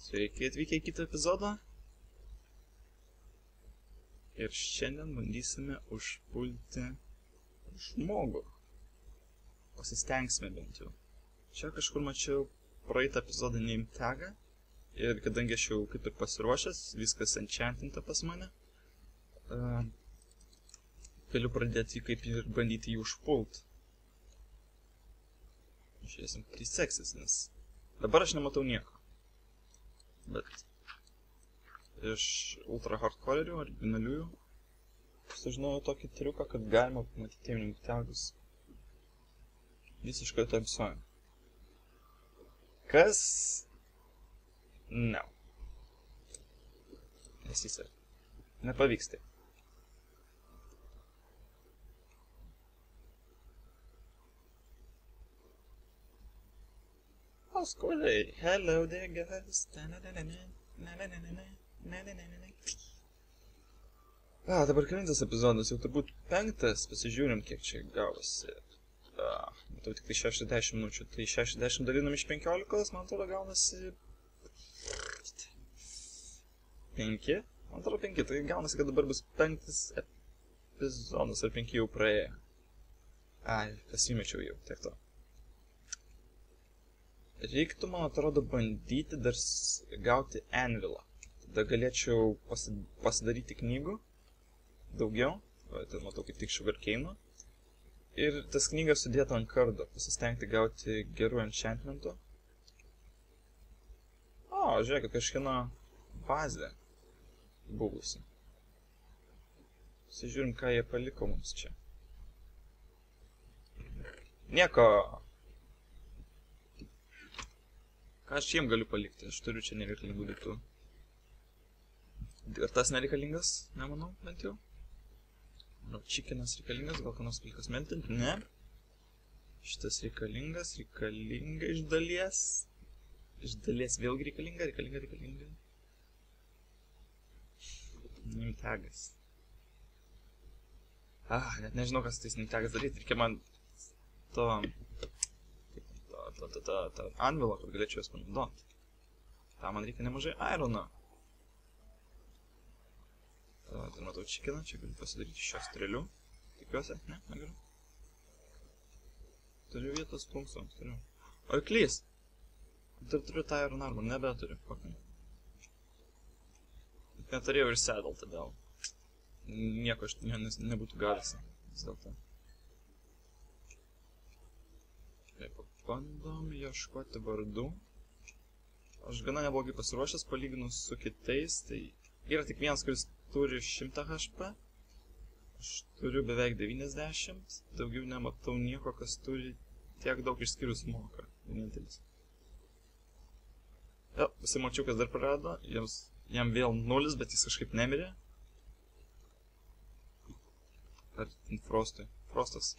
Sveiki atvykę į kitą epizodą. Ir šiandien bandysime užpulti žmogų. Pasistengsime bent jau. Čia kažkur mačiau praeitą epizodą name tagą. Ir kadangi aš jau kaip ir pasiruošęs, viskas enchantinta pas mane, galiu pradėti kaip ir bandyti jį užpult. Žiūrėsim, kaip tai seksis, nes dabar aš nematau nieko. Bet iš ultra hardcore'erių, originaliųjų, sužinojau tokį triuką, kad galima pamatyti name tagus visiškai tamsoje. Kas? Ne. Nesiseka. Nepavyks tai. O, skauliai. Hello there, guys. Dabar kelintas epizodas, jau turbūt 5, pasižiūrim, kiek čia gavosi. Matau tik tai 60 minučių, tai 60 dalinam iš 15, man atrodo gaunasi 5. Man atrodo 5, tai gaunasi, kad dabar bus 5 epizodas, ar 5 jau praėjo. Ai, pasimečiau jau, tiek to. Reiktų, man atrodo, bandyti dar gauti anvilą. Tada galėčiau pasidaryti knygų daugiau. Tai matau kaip tik sugarcane'ų. Ir tas knygas sudėtų ant kardo. Pasistengti gauti gerų enchantmentų. O, žiūrėkit, kažkieno bazė buvusi. Pasižiūrim, ką jie paliko mums čia. Nieko! Ką aš jiem galiu palikti? Aš turiu čia nereikalingų daiktų. Ir tas nereikalingas? Nemanau, bent jau. Chickenas reikalingas, gal ką nors palikas mentinti? Ne. Šitas reikalingas, reikalinga iš dalies. Iš dalies vėlgi reikalinga. Name tagas. Net nežinau, kas tais name tagas daryti. Reikia man to anvilą, kad galėčiau jas panaudoti. Tam man reikia nemažai irono. Tai matau chickeną, čia galiu pasidaryti šios strėlių. Tikiuosi, ne, negaliu. Turiu vietos plunksams, turiu. Arklys! Dar turiu tą iron armor, nebeturiu. Neturėjau ir saddle, todėl nieko aš nebūtų gavęs. Vis dėlto. Bandom ieškoti vardų. Aš gana neblogai pasiruošęs, palyginus su kitais, tai yra tik vienas, kuris turi 100 HP. Aš turiu beveik 90, daugiau nematau nieko, kas turi tiek daug išskyrus moką. Vienintelis. Jo, visi mačiukas dar prarado, jam vėl 0, bet jis kažkaip nemirė. Ar Frostui? Frostas.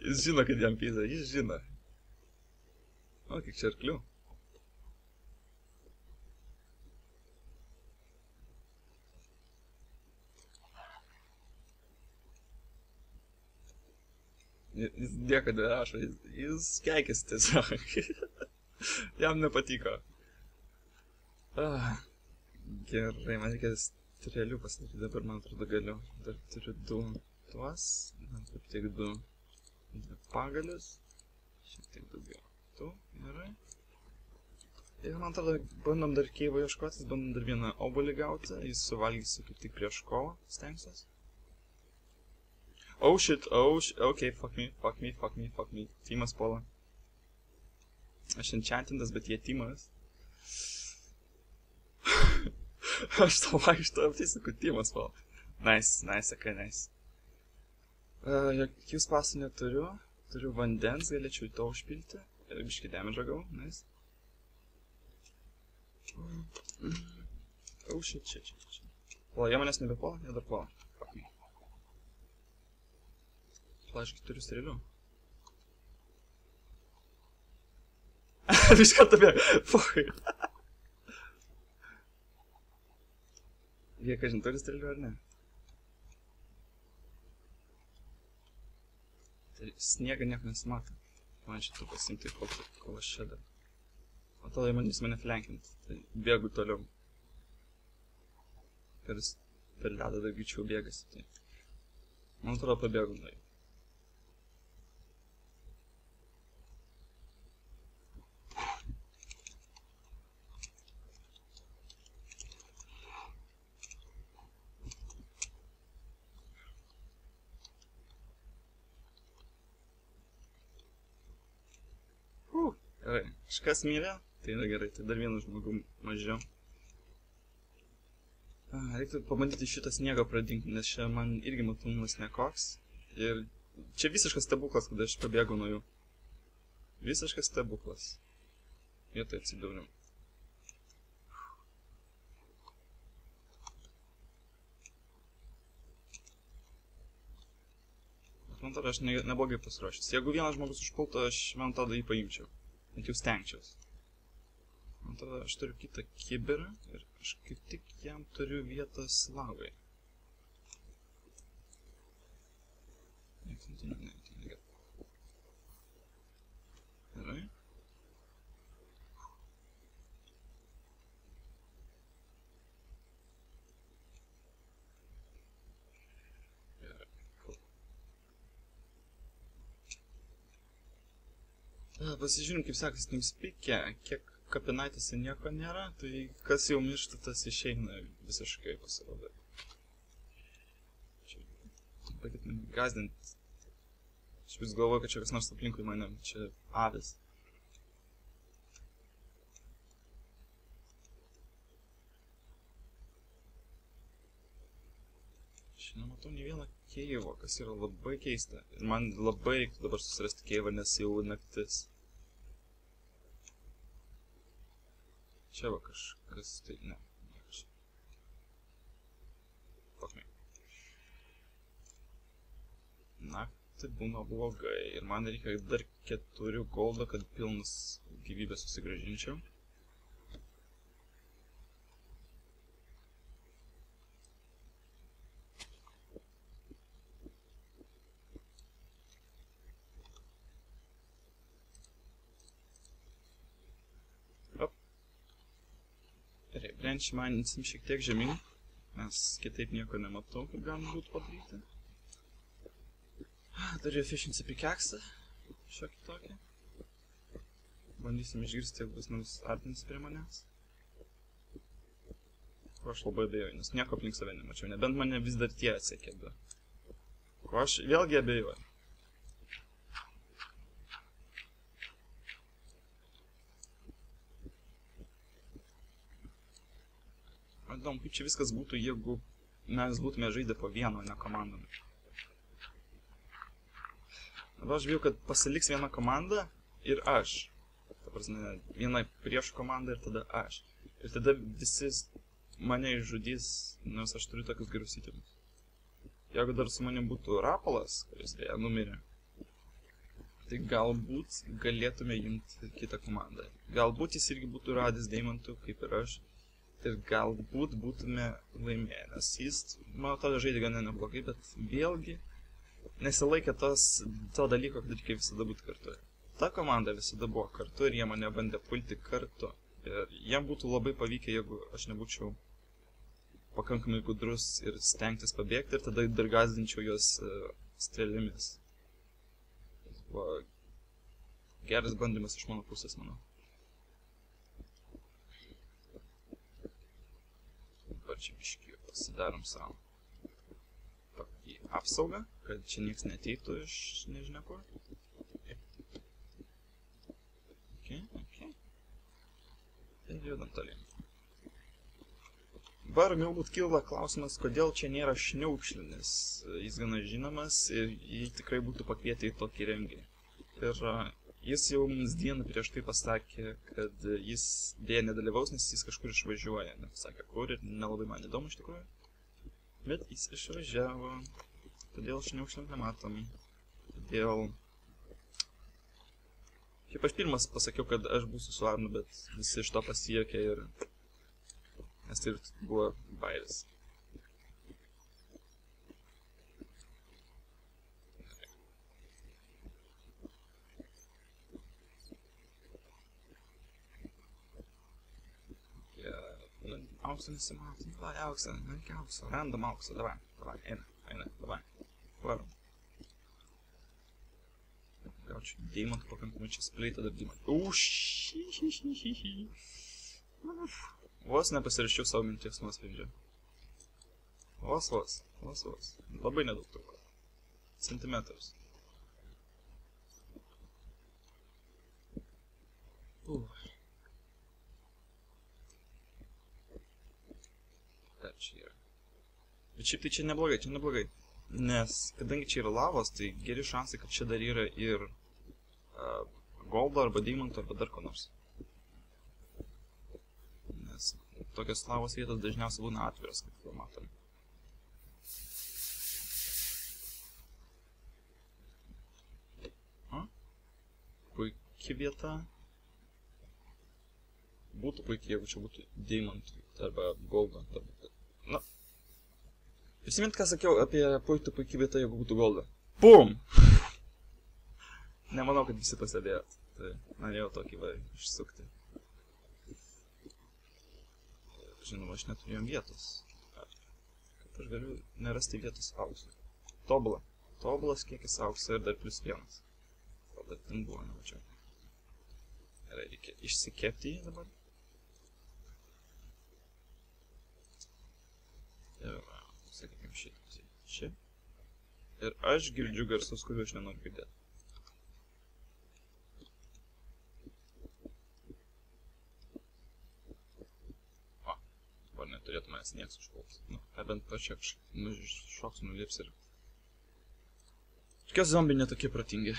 Jis žino, kad jam pyza, jis žino. O, kiek čia arklių. Jis nieko nerašo, jis keikėsi tiesiog. Jam nepatiko. Gerai, man reikia strėlių pasidaryti, dabar man atrodo galiu. Dar turiu 2 tuos, man kaip tik 2 pagalius. Šiek tiek daugiau. Tu, gerai. Ir man atrodo, bandom dar keivo ieškotis, bandom dar vieną obuolį gauti. Jis suvalgysiu kaip tik prieš kovą, stengsiuos. Oh shit, okay, fuck me. Teamas puola. Aš enchantintas, bet jie teamas. Aš tau vaikštau, tai sakau, teamas puola. Nice, okay, nice. Jokių spasų neturiu. Turiu vandens, galėčiau į to užpilti. Ir biškį damage gavau, nice. Oh shit. O, jie manęs nebepuola, jie dar puola. Fuck me. Plaškai turiu strėlių. Biškį atapė. Fuck. Jie, kažin, turi strėlių ar ne? Tai sniegą nieko nesimato. Man šitų pasimti, kol aš čia dar. O tada jie manys mane flankinti. Tai bėgu toliau. Per ledą dar greičiau bėgasi. Tai. Man atrodo, pabėgu nuo jų. Gerai, kažkas mylė, tai yra gerai, tai dar vienu žmogum mažiau. Reiktų pabandyti šitą sniegą pradingti, nes čia man irgi matomumas nekoks. Ir čia visiškas stebuklas, kada aš pabėgau nuo jų. Visiškas stebuklas. Vietoj atsidūriau. Man atrodo, aš neblogai pasiruošęs. Jeigu vienas žmogus užpultų, aš man tada jį paimčiau. Bet jau stengčiaus. Man atrodo, aš turiu kitą kibirą ir aš kaip tik jam turiu vietos lavai. Ne, gerai. Gerai. Pasižiūrim, kaip sekasi TeamSpeak'e, kiek kapinaitėse nieko nėra, tai kas jau miršta, tas išeina visiškai pasirodo. Čia, pakit mane gazdinti. Aš vis galvoju, kad čia kas nors aplinkui mane, čia avis. Aš nematau nei vieną keivo, kas yra labai keista. Ir man labai reiktų dabar susirasti keivą, nes jau naktis. Čia va kažkas, tai ne, kažkas. Fuck me. Naktį būna blogai ir man reikia dar 4 goldo, kad pilnas gyvybės susigrąžinčiau. Branch mininsim šiek tiek žemyn, nes kitaip nieko nematau, kaip galima būtų padaryti. Turiu efficiency pickaxe, šiokį tokį. Bandysim išgirsti, jeigu bus nors artinis prie manęs. Ko aš labai abejoju, nes nieko aplink save nemačiau, nebent mane vis dar tie atsekė, bet... Ko aš vėlgi abejoju. Įdomu, kaip čia viskas būtų, jeigu mes būtume žaidę po vieno, ne komandom. Dabar aš bijau, kad pasiliks viena komanda ir aš. Ta prasme, viena prieš komandą ir tada aš. Ir tada visi mane išžudys, nes aš turiu tokius gerus įtimus. Jeigu dar su manim būtų Rapolas, kuris beje numirė, tai galbūt galėtume imti kitą komandą. Galbūt jis irgi būtų radęs deimantų, kaip ir aš. Ir galbūt būtume laimėję, nes jis, man atrodo, žaidė gana neblogai, bet vėlgi nesilaikė to dalyko, kad reikia visada būti kartu. Ta komanda visada buvo kartu ir jie mane bandė pulti kartu. Ir jiem būtų labai pavykę, jeigu aš nebūčiau pakankamai gudrus ir stengtis pabėgti ir tada dar gazdinčiau juos strėlėmis. Tai buvo geras bandymas iš mano pusės, manau. Čia biškį pasidarom savo tokį apsaugą, kad čia nieks neteitų iš nežinia kur. Ok. Tai judam tolyn. Dabar galbūt kyla klausimas, kodėl čia nėra šniaukšlinis. Jis gana žinomas ir jį tikrai būtų pakvietę į tokį renginį. Ir jis jau mums dieną prieš tai pasakė, kad jis dėja nedalyvaus, nes jis kažkur išvažiuoja. Nepasakė kur ir nelabai man įdomu iš tikrųjų. Bet jis išvažiavo, todėl šniaukšlių nematom. Todėl... Kaip aš pirmas pasakiau, kad aš būsiu su Arnu, bet visi iš to pasijuokė ir... Nes tai buvo bairis. Aukso nesimato. Davai, auksą. Reikia aukso. Randam aukso. Davai. Eina. Davai. Varom. Gaučiau deimantų pakankamai čia spleitą dar deimantų. Vos nepasiraščiau savo minties nuosprendžio. Vos. Labai nedaug truko. Centimetrus. Dar čia yra. Bet šiaip tai čia neblogai. Nes, kadangi čia yra lavos, tai geri šansai, kad čia dar yra ir goldo arba deimanto arba dar ko nors. Nes tokios lavos vietos dažniausiai būna atviras, kaip jau matom. Puikia vieta. Būtų puikiai, jeigu čia būtų deimantų arba goldo. Na. Prisimint, ką sakiau apie puikiai vietą, jeigu būtų goldo. Bum! Nemanau, kad visi pastebėjot. Tai norėjau tokį va išsukti. Žinoma, aš neturėjom vietos. Kaip aš galiu nerasti vietos auksui. Tobulas kiekis aukso ir dar +1. Gal dar ten buvo, nemačiau. Gerai, reikia išsikepti jį dabar. Ir, sakykime, šitą. Ir aš girdžiu garsus, kuriuo aš nenoriu girdėti. O, dabar neturėtų manęs nieks užpulti. Nu, bent pačiak šoks nulips ir... Tokie zombiai netokie protingi.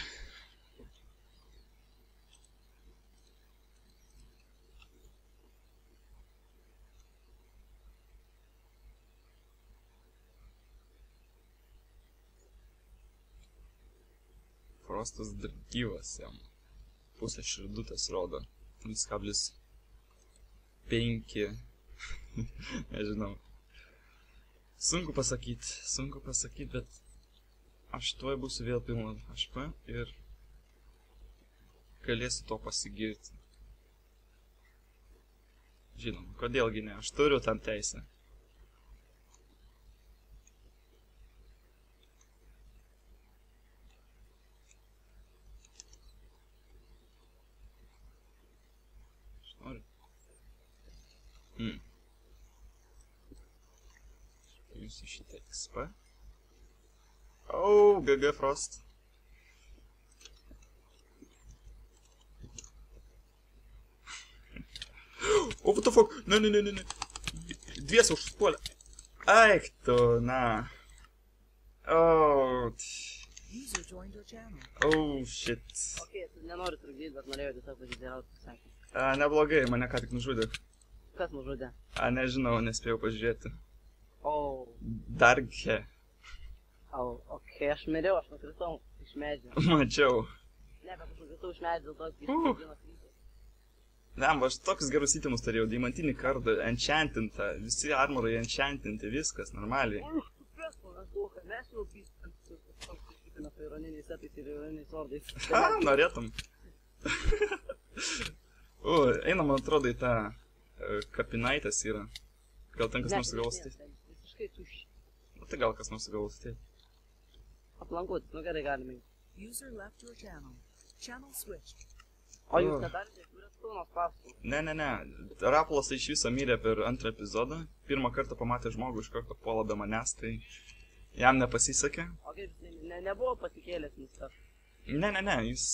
Frostas dar gyvas jam. Pusę širdutės rodo. 0,5. Nežinau. Sunku pasakyti, bet aš tuoj būsiu vėl pilna HP ir galėsiu to pasigirti. Žinom, kodėlgi ne, aš turiu tam teisę. Paimsiu šitą XP. Oh, GG Frost. Oh, what the fuck? Ne. Dviese užpuolė. Eik tu, na. Oh. Oh, shit. Ok, nenoriu trukdyti, bet norėjau tiesiog pasidėrauti pasakymą. Neblogai, mane ką tik nužudė. Kas nužudė? Nežinau, nespėjau pažiūrėti. Oh. Darkhe. Ok, aš miriau, aš nukritau iš medžio. Mačiau. Ne, bet aš nukritau iš medžio dėl to, kad išpėdino kryptis. Ne, aš tokius gerus įtimus turėjau, deimantinį kardą, enchantinta, visi armorai enchantinti, viskas, normaliai. Mes jau pysime su ironiniais setais ir ironiniais ordais. Norėtum. Einam, man atrodo, į tą kapinaitės yra. Gal ten kas nors sugalvos ateit? Visiškai tuščiai. Nu tai gal kas nors sugalvos ateit. Aplankuotis, nu gerai galime. O jūs nedarėte, kurias pilnos pastų? Ne. Rapolas iš viso mirė per antrą epizodą. Pirmą kartą pamatė žmogų, iš karto puola be manęs, tai jam nepasisekė. O kaip, nebuvo pasikėlęs viskas? Ne, jis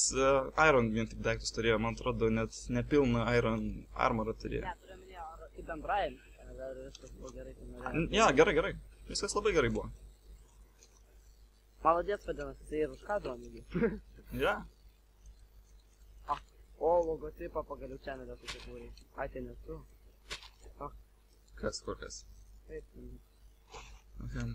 Iron vien tik daiktus turėjo, man atrodo, net nepilną Iron armorą turėjo. Ne, turiu minėję, kaip bendrajam. Ar viskas buvo gerai, kaip norėjau? Ja, gerai. Viskas labai gerai buvo. Maladėts vadinasi, tai ir už kadro myli. Ja. O, logotipą pagaliau čenelio susikūrė. Ai, tai nes tu. Kas, kur kas? Taip. Okay.